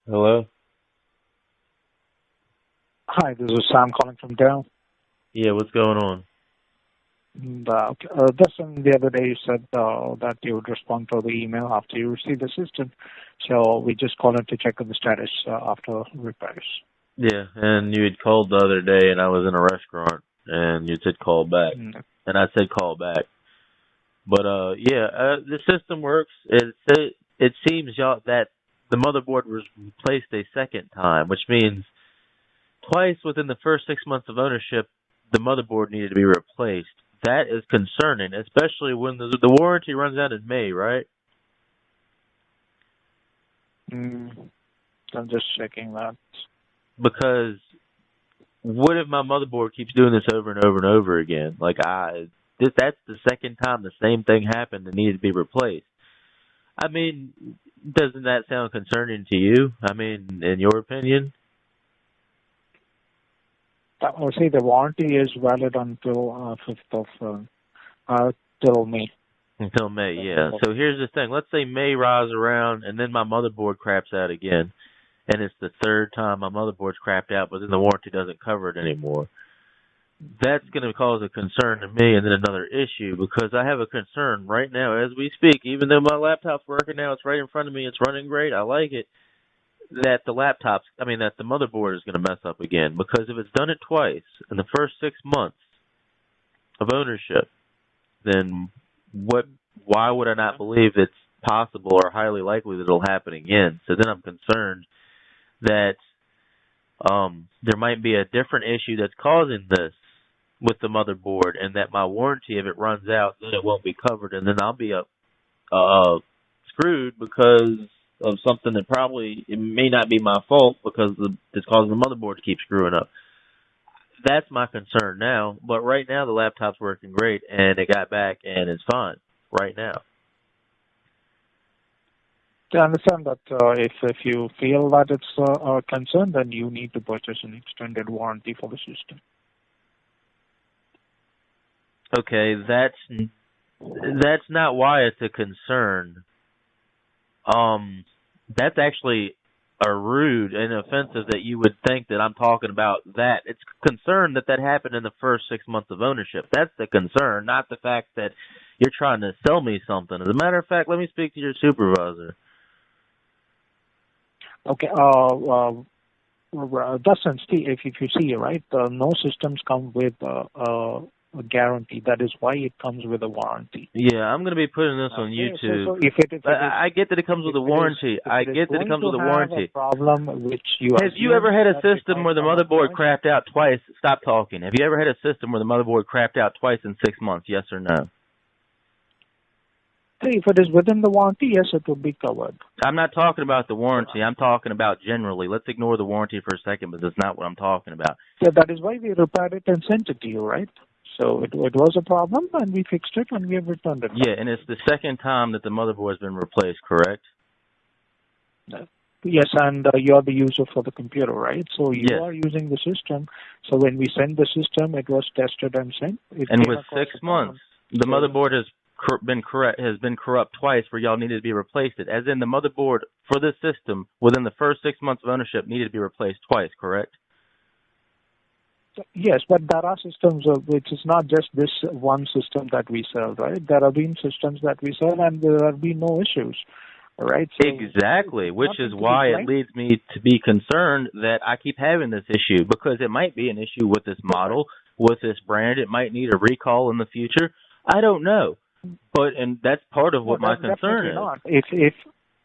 Hello? Hi, this is Sam calling from Dell. Yeah, what's going on? Dustin, the other day you said that you would respond to the email after you receive the system. So we just called to check on the status after repairs. Yeah, and you had called the other day and I was in a restaurant and you said call back. Mm. And I said call back. But the system works. It seems y'all that the motherboard was replaced a second time, which means twice within the first 6 months of ownership the motherboard needed to be replaced. That is concerning, especially when the warranty runs out in May, right? I'm just checking that. Because what if my motherboard keeps doing this over and over and over again? That's the second time the same thing happened and needed to be replaced. I mean, doesn't that sound concerning to you? I mean, in your opinion? I would say the warranty is valid until 5th of till May. Until May, yeah. So here's the thing. Let's say May rolls around and then my motherboard craps out again. And it's the third time my motherboard's crapped out, but then the warranty doesn't cover it anymore. That's going to cause a concern to me and then another issue, because I have a concern right now as we speak, even though my laptop's working now, it's right in front of me, it's running great, I like it, that the motherboard is going to mess up again. Because if it's done it twice in the first 6 months of ownership, then why would I not believe it's possible or highly likely that it'll happen again? So then I'm concerned that there might be a different issue that's causing this with the motherboard, and that my warranty, if it runs out, then it won't be covered, and then I'll be screwed because of something that probably it may not be my fault because it's causing the motherboard to keep screwing up. That's my concern now, but right now the laptop's working great, and it got back, and it's fine right now. To understand that if you feel that it's a concern, then you need to purchase an extended warranty for the system. Okay, that's not why it's a concern. That's actually rude and offensive that you would think that I'm talking about that. It's concern that happened in the first 6 months of ownership. That's the concern, not the fact that you're trying to sell me something. As a matter of fact, let me speak to your supervisor. Okay. Dustin, if you see, right, no systems come with a guarantee. That is why it comes with a warranty. Yeah, I'm going to be putting this on YouTube. So if it is, I get that it comes with a warranty. I get that it comes with a warranty. Problem which you have you ever had a system where the motherboard crapped out twice? Stop talking. Have you ever had a system where the motherboard crapped out twice in 6 months? Yes or no? If it is within the warranty, yes, it will be covered. I'm not talking about the warranty. I'm talking about generally. Let's ignore the warranty for a second, but that's not what I'm talking about. So that is why we repaired it and sent it to you, right? So it was a problem, and we fixed it, and we have returned it. Yeah, and it's the second time that the motherboard has been replaced, correct? Yes, and you're the user for the computer, right? So you yes. are using the system. So when we send the system, it was tested and sent. And with 6 months, the motherboard has been corrupt twice where y'all needed to be replaced it. As in the motherboard for this system within the first 6 months of ownership needed to be replaced twice, correct? Yes, but there are systems which is not just this one system that we sell, right? There have been systems that we sell and there have been no issues, right? So exactly, which is why it leads me to be concerned that I keep having this issue, because it might be an issue with this model, with this brand. It might need a recall in the future. I don't know. And that's part of what my concern is. Not.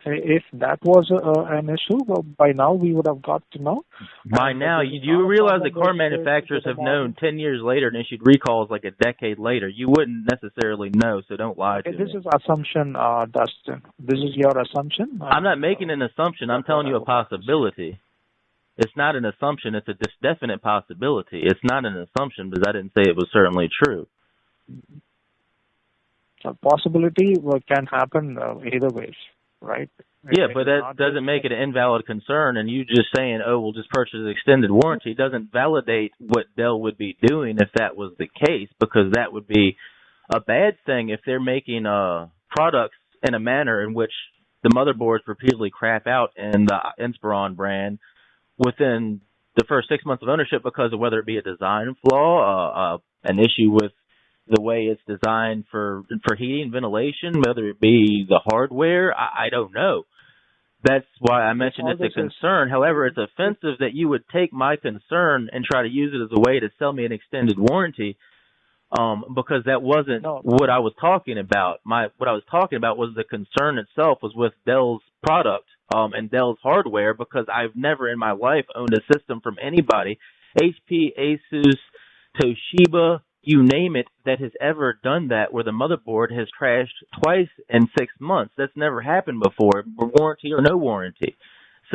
If that was an issue, well, by now we would have got to know. By now, you realize that car manufacturers have known 10 years later and issued recalls like a decade later. You wouldn't necessarily know, so don't lie to me. This is assumption, Dustin. This is your assumption. I'm not making an assumption. I'm telling you a possibility. It's not an assumption. It's a definite possibility. It's not an assumption because I didn't say it was certainly true. A possibility can happen either ways, right? Yeah, but that doesn't make it an invalid concern, and you just saying, oh, we'll just purchase an extended warranty doesn't validate what Dell would be doing if that was the case, because that would be a bad thing if they're making products in a manner in which the motherboards repeatedly crap out in the Inspiron brand within the first 6 months of ownership because of whether it be a design flaw, an issue with the way it's designed for heating, ventilation, whether it be the hardware. I don't know. That's why I mentioned it's a concern. However, it's offensive that you would take my concern and try to use it as a way to sell me an extended warranty, because that wasn't what I was talking about. What I was talking about was the concern itself was with Dell's product, and Dell's hardware, because I've never in my life owned a system from anybody, HP, Asus, Toshiba, you name it, that has ever done that where the motherboard has crashed twice in 6 months. That's never happened before, warranty or no warranty.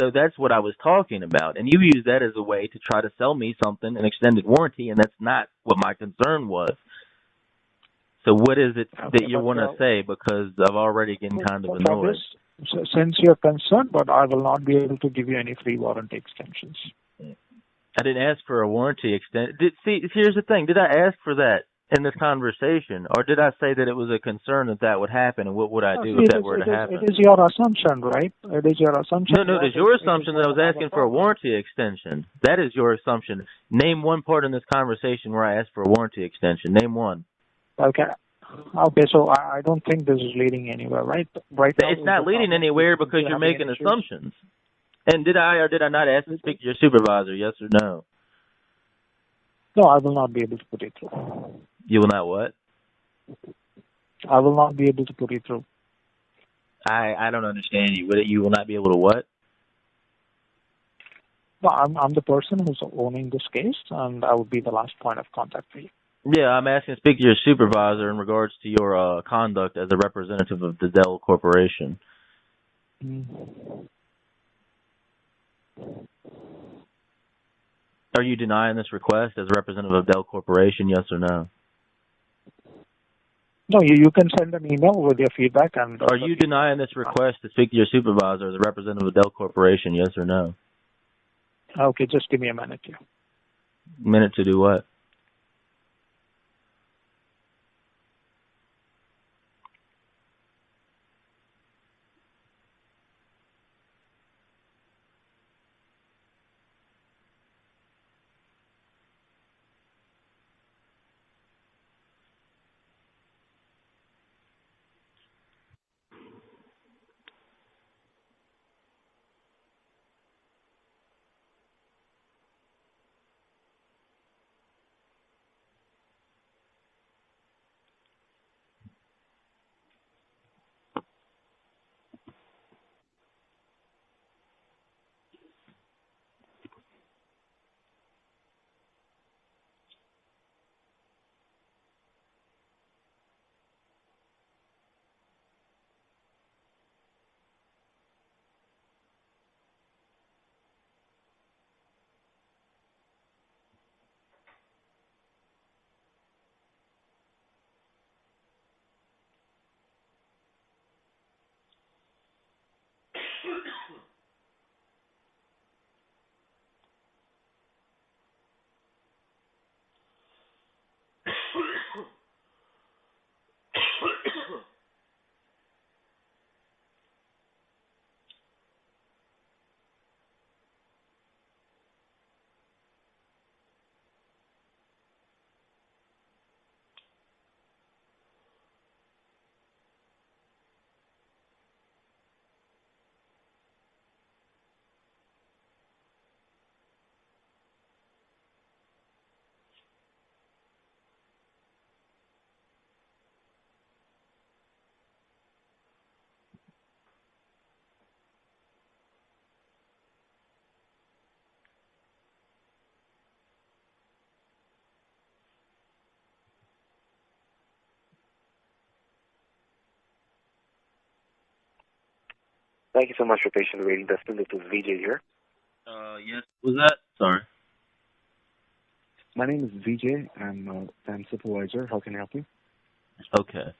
So that's what I was talking about. And you use that as a way to try to sell me something, an extended warranty, and that's not what my concern was. So what is it that you want to say? Because I've already getting kind of annoyed. Since you're concerned, but I will not be able to give you any free warranty extensions. I didn't ask for a warranty extension. See, here's the thing. Did I ask for that in this conversation, or did I say that it was a concern that would happen, and what would I do if that were to happen? It is your assumption, right? It is your assumption. No, it is your assumption that I was asking for a warranty extension. That is your assumption. Name one part in this conversation where I asked for a warranty extension. Name one. Okay, so I don't think this is leading anywhere, right? Right now, it's not leading anywhere because you're making assumptions. And did I or did I not ask to speak to your supervisor, yes or no? No, I will not be able to put it through. You will not what? I will not be able to put it through. I don't understand you. You will not be able to what? No, I'm the person who's owning this case, and I would be the last point of contact for you. Yeah, I'm asking to speak to your supervisor in regards to your conduct as a representative of the Dell Corporation. Are you denying this request as a representative of Dell Corporation, yes or no? No, you can send an email with your feedback. And are you denying this request to speak to your supervisor as a representative of Dell Corporation, yes or no? Okay, just give me a minute here. Minute to do what? Thank you so much for patiently waiting, Dustin. This is VJ here. Yes. Was that? Sorry. My name is VJ. I'm a PAM supervisor. How can I help you? Okay.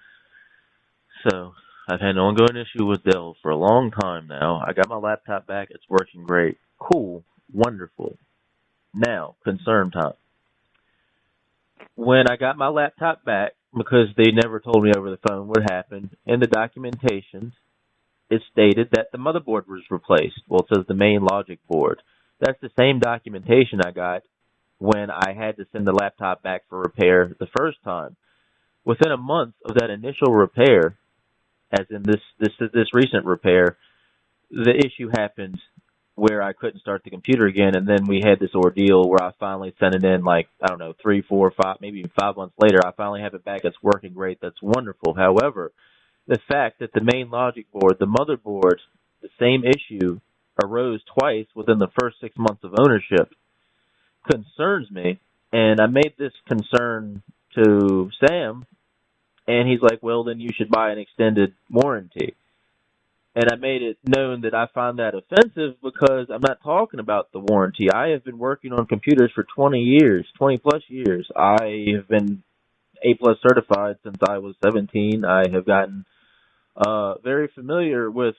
So, I've had an ongoing issue with Dell for a long time now. I got my laptop back. It's working great. Cool. Wonderful. Now, concern time. When I got my laptop back, because they never told me over the phone what happened, in the documentation, it stated that the motherboard was replaced. Well, it says the main logic board. That's the same documentation I got when I had to send the laptop back for repair the first time. Within a month of that initial repair, as in this recent repair, the issue happened where I couldn't start the computer again, and then we had this ordeal where I finally sent it in, like, I don't know, 3, 4, 5, maybe even 5 months later. I finally have it back. It's working great. That's wonderful. However, the fact that the main logic board, the motherboard, the same issue arose twice within the first 6 months of ownership concerns me. And I made this concern to Sam, and he's like, well, then you should buy an extended warranty. And I made it known that I find that offensive because I'm not talking about the warranty. I have been working on computers for 20 years, 20 plus years. I have been A+ certified since I was 17. I have gotten very familiar with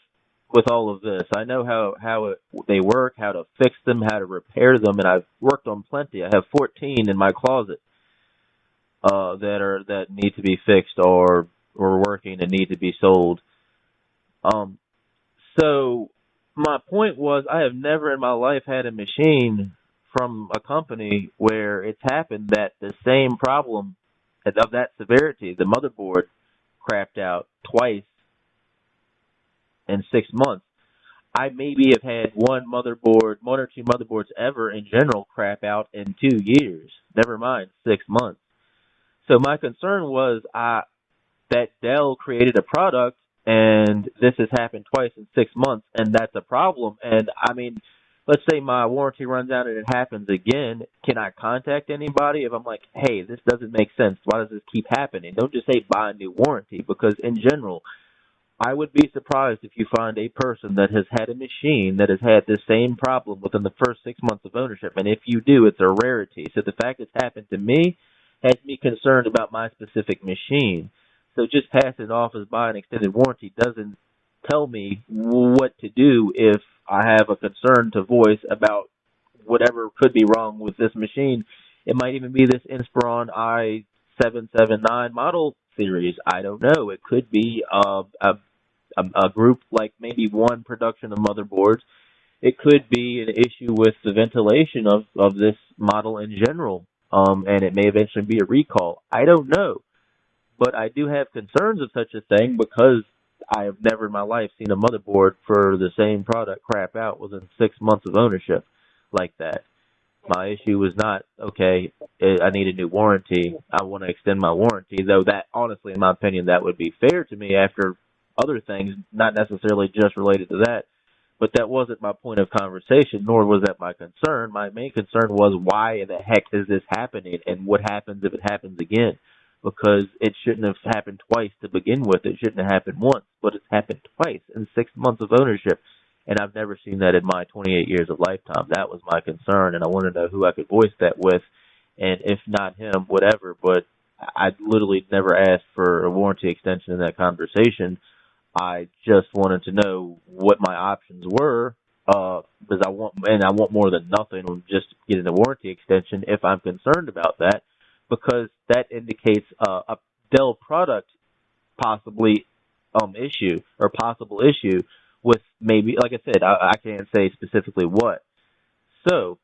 all of this. I know how they work, how to fix them, how to repair them, and I've worked on plenty. I have 14 in my closet that need to be fixed or working and need to be sold. So my point was, I have never in my life had a machine from a company where it's happened that the same problem of that severity, the motherboard crapped out twice in 6 months. I maybe have had one or two motherboards ever in general crap out in 2 years, never mind 6 months. So my concern was that Dell created a product, and this has happened twice in 6 months, and that's a problem. And, I mean, let's say my warranty runs out and it happens again. Can I contact anybody if I'm like, hey, this doesn't make sense? Why does this keep happening? Don't just say buy a new warranty, because in general, I would be surprised if you find a person that has had a machine that has had the same problem within the first 6 months of ownership. And if you do, it's a rarity. So the fact it's happened to me has me concerned about my specific machine. So just passing it off as buy an extended warranty doesn't tell me what to do if I have a concern to voice about whatever could be wrong with this machine. It might even be this Inspiron i779 model series. I don't know. It could be a group, like maybe one production of motherboards. It could be an issue with the ventilation of this model in general, and it may eventually be a recall. I don't know. But I do have concerns of such a thing because I have never in my life seen a motherboard for the same product crap out within 6 months of ownership like that. My issue was not, okay, I need a new warranty. I want to extend my warranty, though that, honestly, in my opinion, that would be fair to me after other things, not necessarily just related to that. But that wasn't my point of conversation, nor was that my concern. My main concern was, why in the heck is this happening, and what happens if it happens again? Because it shouldn't have happened twice to begin with. It shouldn't have happened once, but it's happened twice in 6 months of ownership. And I've never seen that in my 28 years of lifetime. That was my concern, and I wanted to know who I could voice that with. And if not him, whatever. But I literally never asked for a warranty extension in that conversation. I just wanted to know what my options were, because I want more than nothing, just getting a warranty extension if I'm concerned about that, because that indicates a Dell product possible issue with, maybe, like I said, I can't say specifically what. So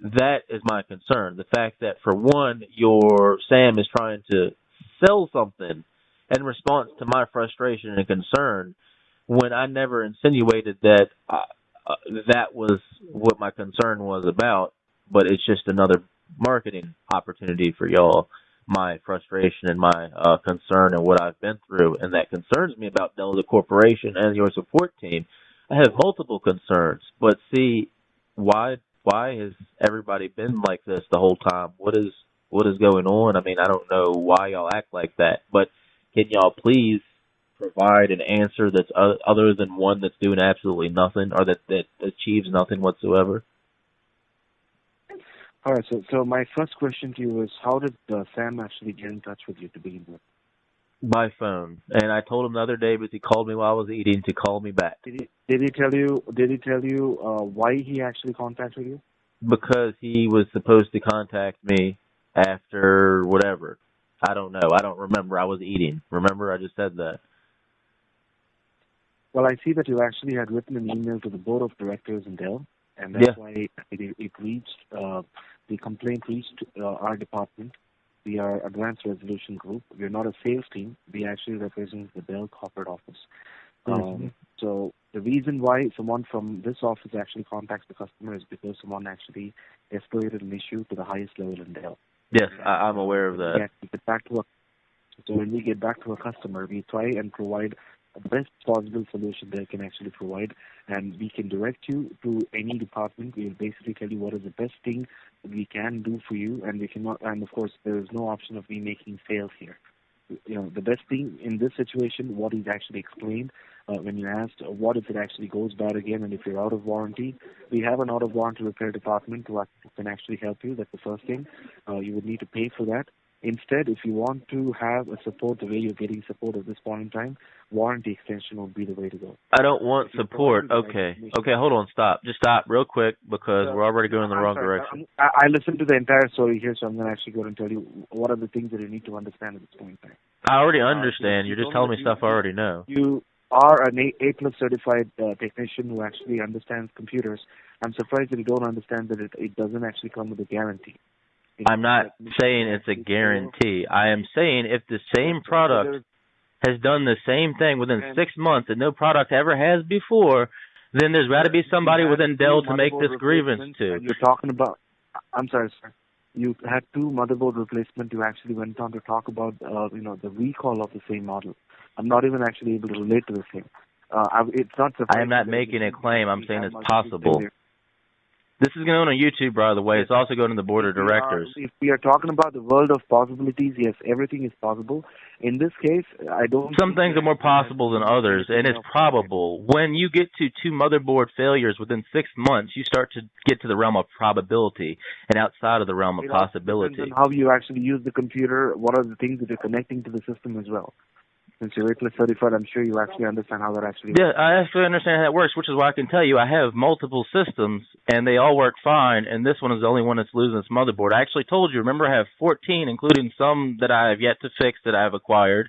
that is my concern. The fact that, for one, Sam is trying to sell something in response to my frustration and concern, when I never insinuated that that was what my concern was about, but it's just another marketing opportunity for y'all, my frustration and my concern and what I've been through, and that concerns me about Dell, the corporation, and your support team. I have multiple concerns, but see, why has everybody been like this the whole time? What is going on? I mean, I don't know why y'all act like that, but can y'all please provide an answer that's other than one that's doing absolutely nothing, or that achieves nothing whatsoever? All right, so my first question to you is, how did Sam actually get in touch with you to begin with? By phone, and I told him the other day, but he called me while I was eating, to call me back. Did he tell you why he actually contacted you? Because he was supposed to contact me after whatever. I don't know. I don't remember. I was eating. Remember, I just said that. Well, I see that you actually had written an email to the board of directors in Dell, and that's why it reached, the complaint reached our department. We are Advanced Resolution Group. We are not a sales team. We actually represent the Dell corporate office. So the reason why someone from this office actually contacts the customer is because someone actually escalated an issue to the highest level in Dell. Yes, I'm aware of that. So when we get back to a customer, we try and provide the best possible solution they can actually provide, and we can direct you to any department. We'll basically tell you what is the best thing we can do for you, and we cannot. And of course, there is no option of me making sales here. The best thing in this situation, what is actually explained when you asked what if it actually goes bad again, and if you're out of warranty, we have an out of warranty repair department who can actually help you. That's the first thing. You would need to pay for that. Instead, if you want to have a support the way you're getting support at this point in time, warranty extension would be the way to go. I don't want support. Okay, hold on, stop. Just stop real quick because we're already going in the wrong direction. I listened to the entire story here, so I'm going to actually go and tell you what are the things that you need to understand at this point in time. I already understand. You're just telling me stuff I already know. You are an A+ certified technician who actually understands computers. I'm surprised that you don't understand that it doesn't actually come with a guarantee. I'm not saying it's a guarantee. I am saying if the same product has done the same thing within 6 months and no product ever has before, then there's got to be somebody within Dell to make this grievance to. You're talking about, I'm sorry, sir. You had 2 motherboard replacements. You actually went on to talk about, the recall of the same model. I'm not even actually able to relate to the same. It's not. I am not making a claim. I'm saying it's possible. This is going on YouTube, by the way. It's also going to the board of directors. If we are talking about the world of possibilities, yes, everything is possible. In this case, I don't... Some things are more possible than others, and it's probable. When you get to 2 motherboard failures within 6 months, you start to get to the realm of probability and outside of the realm of possibility. Depends on how you actually use the computer, what are the things that you're connecting to the system as well. Since you're A+ certified, I'm sure you actually understand how that actually works. Yeah, I actually understand how that works, which is why I can tell you I have multiple systems, and they all work fine, and this one is the only one that's losing its motherboard. I actually told you, remember, I have 14, including some that I have yet to fix that I have acquired,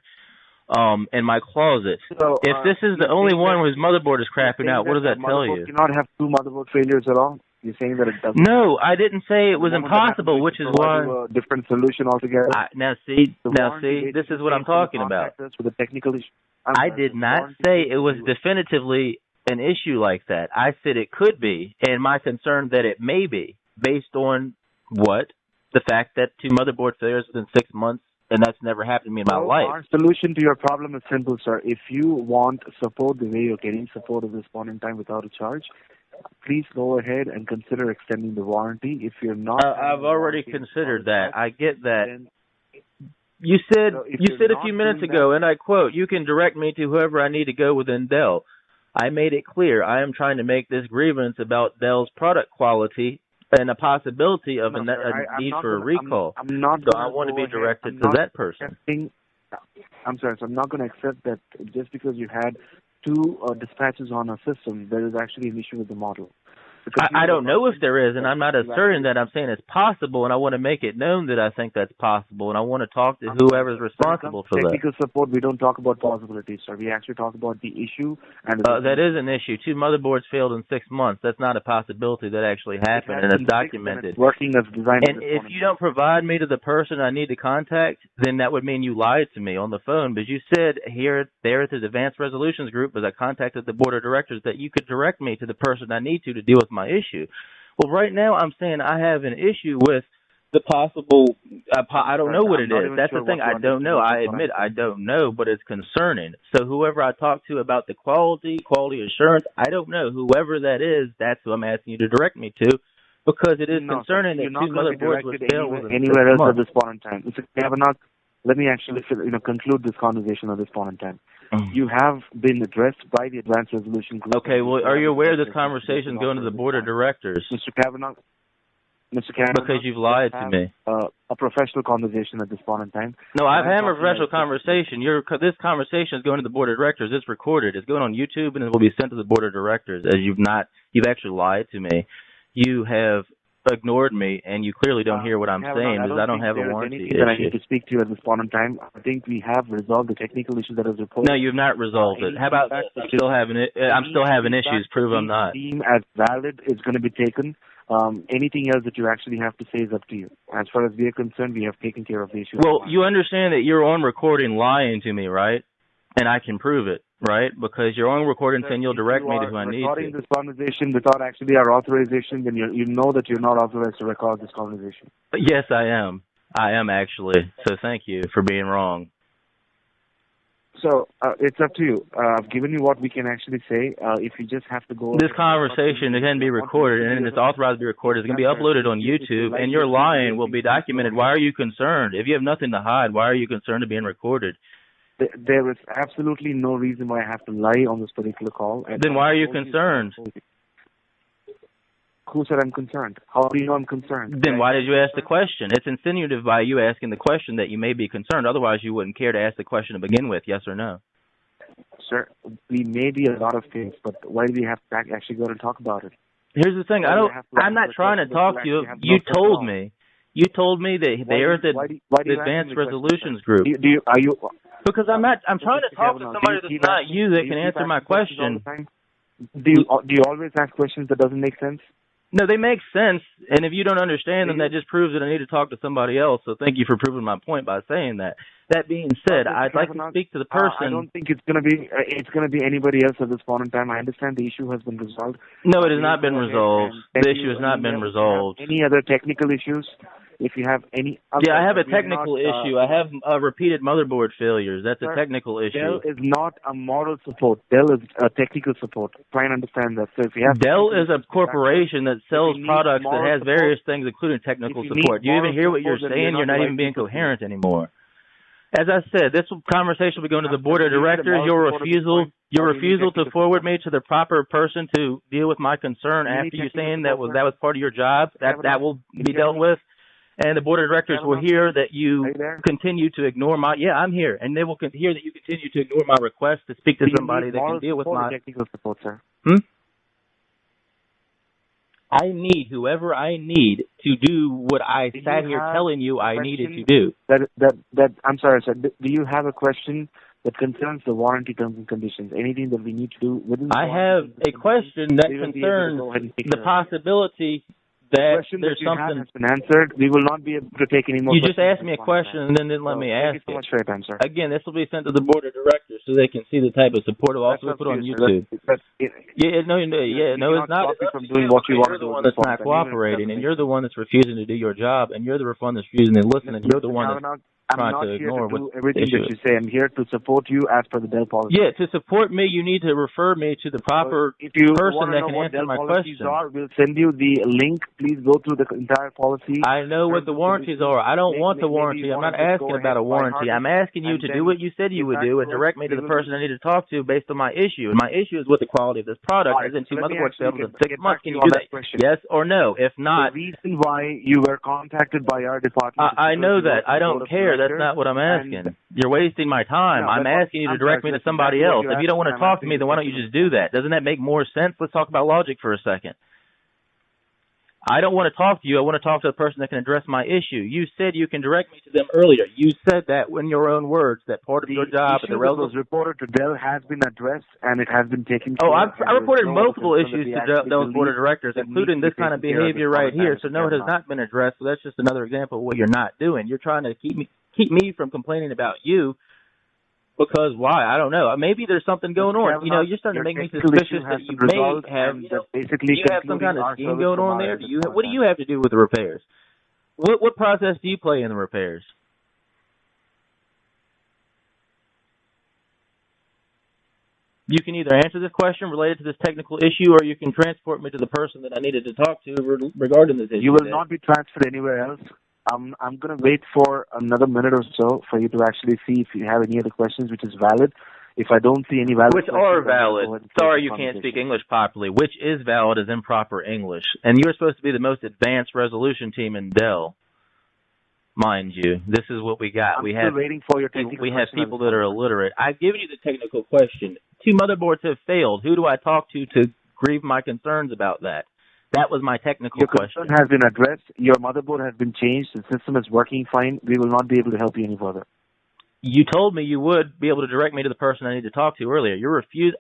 in my closet. So, if this is the only one whose motherboard is crapping out, what does that tell you? You cannot have 2 motherboard failures at all? You're saying that it doesn't? No, I didn't say it was impossible, which is why... A different solution altogether? Now see, this is what I'm talking about. With a technical issue. I did not say it was definitively an issue like that. I said it could be, and my concern that it may be, based on what? The fact that 2 motherboard failures within 6 months, and that's never happened to me in my life. Our solution to your problem is simple, sir. If you want support the way you're getting support at this point in time without a charge, please go ahead and consider extending the warranty. If you're not... I've already considered that. I get that. You said a few minutes ago, and I quote, you can direct me to whoever I need to go within Dell. I made it clear I am trying to make this grievance about Dell's product quality and a possibility of a need for a recall. I want to be directed to that person. I'm sorry, so I'm not going to accept that just because you had 2 dispatches on a system, there is actually an issue with the model. I don't know if there is, and I'm not asserting that. I'm saying it's possible, and I want to make it known that I think that's possible, and I want to talk to whoever's responsible for that. Technical support, we don't talk about possibilities, sir. We actually talk about the issue. And that is an issue. 2 motherboards failed in 6 months. That's not a possibility. That actually happened, and it's documented. It's working as designed. And if you don't provide me to the person I need to contact, then that would mean you lied to me on the phone, because you said there at the Advanced Resolutions Group, as I contacted the board of directors, that you could direct me to the person I need to deal with my issue. Well, right now I'm saying I have an issue with the possible, I don't know what it is. That's the thing, I don't know. I admit I don't know, but it's concerning. So whoever I talk to about the quality assurance, I don't know. Whoever that is, that's who I'm asking you to direct me to, because it is concerning that 2 motherboards were failed anywhere else at this point in time. Mr. Kavanaugh, let me actually conclude this conversation at this point in time. You have been addressed by the Advanced Resolution Group. Okay, well, are you aware this conversation is going to the board of directors? Mr. Kavanaugh, because you've lied to me. A professional conversation at this point in time. No, I've had a professional conversation. This conversation is going to the board of directors. It's recorded. It's going on YouTube, and it will be sent to the board of directors. As you've actually lied to me. You have ignored me, and you clearly don't hear what I'm saying because I don't have a warranty issue. That I need to speak to you at this point in time. I think we have resolved the technical issue that is reported. No, you've not resolved it. How about this? I'm still having issues. Prove I'm not. Deem as valid is going to be taken. Anything else that you actually have to say is up to you. As far as we are concerned, we have taken care of the issue. Well, you understand that you're on recording lying to me, right? And I can prove it, right? Because you're on recording saying you'll direct me to who I need to. Recording this conversation without actually our authorization, then you know that you're not authorized to record this conversation. Yes, I am. I am actually. So thank you for being wrong. So it's up to you. I've given you what we can actually say. If you just have to go... This conversation can be recorded, and it's authorized to be recorded. It's going to be uploaded on YouTube, and your lying will be documented. Why are you concerned? If you have nothing to hide, why are you concerned of being recorded? There is absolutely no reason why I have to lie on this particular call. Then why are you concerned? Who said I'm concerned? How do you know I'm concerned? Then why did you ask the question? It's insinuative by you asking the question that you may be concerned. Otherwise, you wouldn't care to ask the question to begin with, yes or no? Sir, we may be a lot of things, but why do we have to actually go and talk about it? Here's the thing. I'm not trying to talk to you. You told me. You told me that they're the Advanced Resolutions Group. Because I'm trying to talk to somebody that's not you that can answer my question. Do you always ask questions that doesn't make sense? No, they make sense, and if you don't understand them, that just proves that I need to talk to somebody else. So thank you for proving my point by saying that. That being said, I'd like to speak to the person. I don't think it's going to be anybody else at this point in time. I understand the issue has been resolved. No, it has not been resolved. The issue has not been resolved. Any other technical issues? If you have any other... Yeah, I have a technical issue. I have repeated motherboard failures. That's a technical issue. Dell is not a moral support. Dell is a technical support. Try and understand that. So if you have Dell is a corporation that sells products that has various things, including technical support. Do you even hear what you're saying? You're not even being coherent anymore. As I said, this conversation will be going to the board of directors. Your refusal to forward me to the proper person to deal with my concern after you saying that was part of your job, that will be dealt with. And the board of directors will hear that you continue to ignore my... Yeah, I'm here. And they will hear that you continue to ignore my request to speak to somebody that can deal with my... technical support, sir. I need whoever I need to do what I sat here telling you I needed to do. I'm sorry, sir. Do you have a question that concerns the warranty terms and conditions? Anything that we need to do within the warranty? I have a question that concerns the possibility that there's something has been answered. We will not be able to take any more. You just asked me a question and then didn't let me ask it. Thank you so much for your time, sir. Again, this will be sent to the board of directors so they can see the type of support. It'll also be put on YouTube. No, it's not. From doing what you want to do. You're the one that's not cooperating, and you're the one that's refusing to do your job, and you're the one that's refusing to listen, and you're the one that's trying to ignore what everything that you say. I'm here to support you as per the Dell policy. Yeah, to support me, you need to refer me to the proper person that can answer my question. We'll send you the link. Please go through the entire policy. I know what the warranties are. I don't want the warranty. I'm not asking about a warranty. I'm asking you to do what you said you would do and direct me to the person I need to talk to based on my issue. And my issue is with the quality of this product. As in 2 motherboard sales in 6 months. Can you do that? Yes or no? If not... The reason why you were contacted by our department... I know that. I don't care. That's not what I'm asking. You're wasting my time. I'm asking you to direct me to somebody else. If you don't want to talk to me, then why don't you just do that? Doesn't that make more sense? Let's talk about logic for a second. I don't want to talk to you. I want to talk to the person that can address my issue. You said you can direct me to them earlier. You said that in your own words, that part of your job... The issue that was reported to Dell has been addressed, and it has been taken care of. I reported multiple issues to Dell's board of directors, including this kind of behavior right here. So no, it has not been addressed. So that's just another example of what you're not doing. You're trying to keep me from complaining about you. Because why? I don't know. Maybe there's something going on. You're starting to make me suspicious that you may have, you have some kind of scheme going on there. What do you have to do with the repairs? What process do you play in the repairs? You can either answer this question related to this technical issue, or you can transport me to the person that I needed to talk to regarding this issue. You will not be transferred anywhere else. I'm going to wait for another minute or so for you to actually see if you have any other questions, which is valid. If I don't see any valid questions... Which are valid. Sorry you can't speak English properly. Which is valid is improper English. And you're supposed to be the most advanced resolution team in Dell, mind you. This is what we got. I'm still waiting for your technical We have people that are illiterate. I've given you the technical question. 2 motherboards have failed. Who do I talk to grieve my concerns about that? That was my technical Your question. concern has been addressed. Your motherboard has been changed. The system is working fine. We will not be able to help you any further. You told me you would be able to direct me to the person I need to talk to earlier.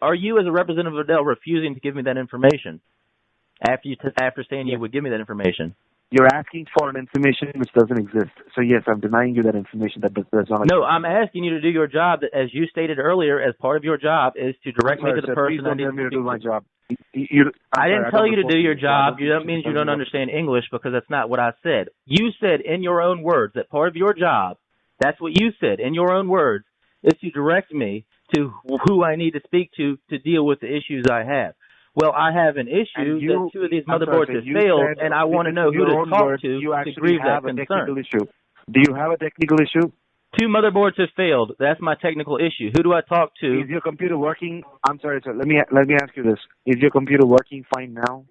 Are you, as a representative of Dell, refusing to give me that information after saying you would give me that information? You're asking for an information which doesn't exist. So, yes, I'm denying you that information that does not exist. No, I'm asking you to do your job, that, as you stated earlier, as part of your job, is to direct me to the person I need to speak to. Please don't tell me to do my job. I didn't tell you to do your job. That means you don't understand English, because that's not what I said. You said in your own words that part of your job, that's what you said in your own words, is to direct me to who I need to speak to deal with the issues I have. Well, I have an issue that two of these motherboards have failed, and I want to know who to talk to grieve that concern. Do you have a technical issue? Two motherboards have failed. That's my technical issue. Who do I talk to? Is your computer working? I'm sorry, sir. Let me ask you this. Is your computer working fine now?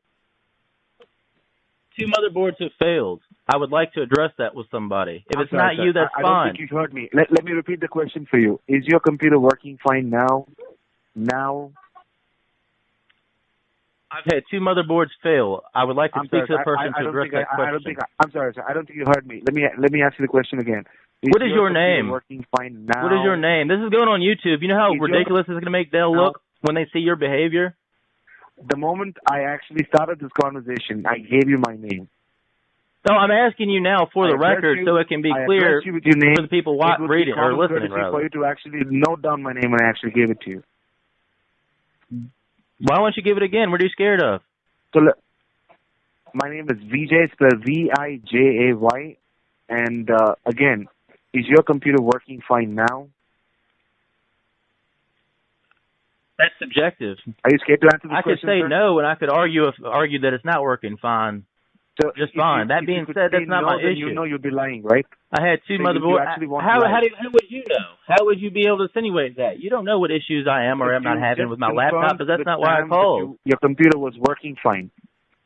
Two motherboards have failed. I would like to address that with somebody. If it's not you, that's fine. I don't think you heard me. Let me repeat the question for you. Is your computer working fine now? Now? I've had two motherboards fail. I would like to speak to the person to address that question. I'm sorry, sir. I don't think you heard me. Let me ask you the question again. What is your name? Working fine now? What is your name? This is going on YouTube. You know how ridiculous this is going to make Dell look when they see your behavior? The moment I actually started this conversation, I gave you my name. No, I'm asking you now for the record so it can be clear for the people reading or listening. For you to actually note down my name, and I actually gave it to you. Why won't you give it again? What are you scared of? So, my name is Vijay, spelled Vijay, and again, is your computer working fine now? That's subjective. Are you scared to answer the question? I could say no, and I could argue that it's not working fine. So just fine. That being said, that's not my issue. You know you'd be lying, right? I had two motherboards. How would you know? How would you be able to insinuate that? You don't know what issues I am or am not having with my laptop, but that's not why I called. Your computer was working fine.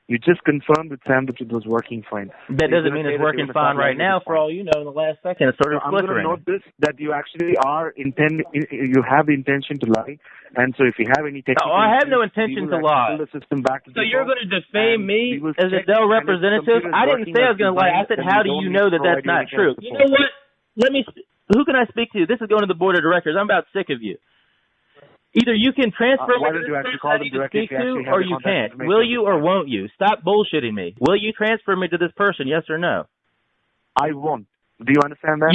You just confirmed with Sam that it was working fine. That doesn't mean it's working fine right now. For all you know, in the last second, it started flickering. I'm going to note this, that you actually you have the intention to lie, and so if you have any technical I have no intention to lie. The system back to so you're going to defame me as a Dell representative? I didn't say I was going to lie. I said, how do you know that that's not true? You know what? Who can I speak to? This is going to the board of directors. I'm about sick of you. Either you can transfer me to the person I need to speak to, or you can't. Will you or won't you? Stop bullshitting me. Will you transfer me to this person, yes or no? I won't. Do you understand that?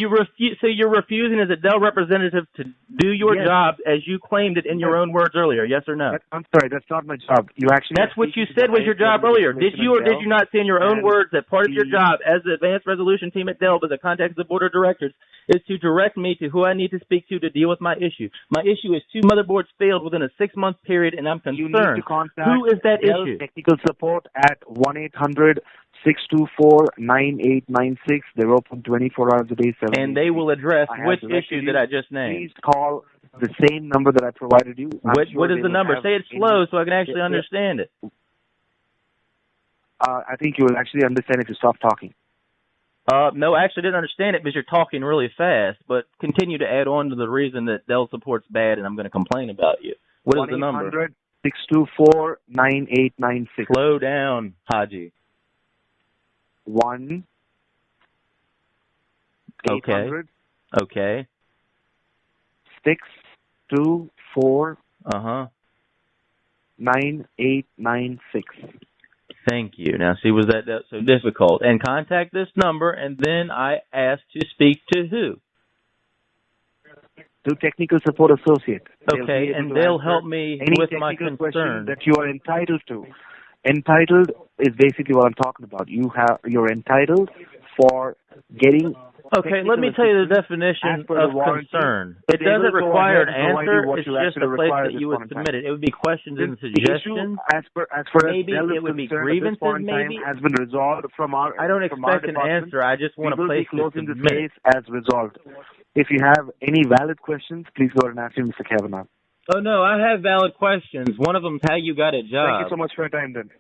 So you're refusing as a Dell representative to do your job as you claimed it in your own words earlier, yes or no? I'm sorry, that's not my job. That's what you said was your job earlier. Did you or did you not say in your own words that part of your job as the advanced resolution team at Dell, but the contact of the board of directors, is to direct me to who I need to speak to deal with my issue? My issue is two motherboards failed within a 6-month period, and I'm concerned. You need to contact who is that Dell issue? Technical support at 1-800-624-9896. They're open 24 hours a day, 7 days. And they will address which issue that I just named. Please call the same number that I provided you. What is the number? Say it slow so I can actually understand it. I think you will actually understand if you stop talking. No, I actually didn't understand it because you're talking really fast, but continue to add on to the reason that Dell support's bad and I'm going to complain about you. What is the number? 1-800-624-9896. Slow down, Haji. 1-800. Okay. 624. 9896. Thank you. Now, see, was that so difficult? And contact this number, and then I asked to speak to who? To technical support associate. Okay, and they'll help me with my concern that you are entitled to. Entitled is basically what I'm talking about. You're entitled for getting. Okay, let me tell you the definition of concern. It doesn't require an answer. It's just a place that you would submit it. It would be questions and suggestions. As far maybe it would be grievances. Maybe has been resolved from our. I don't expect an answer. I just want a place to submit. This case as resolved. If you have any valid questions, please go ahead and ask me, Mr. Kavanaugh. Oh no, I have valid questions. One of them is how you got a job. Thank you so much for your time, then.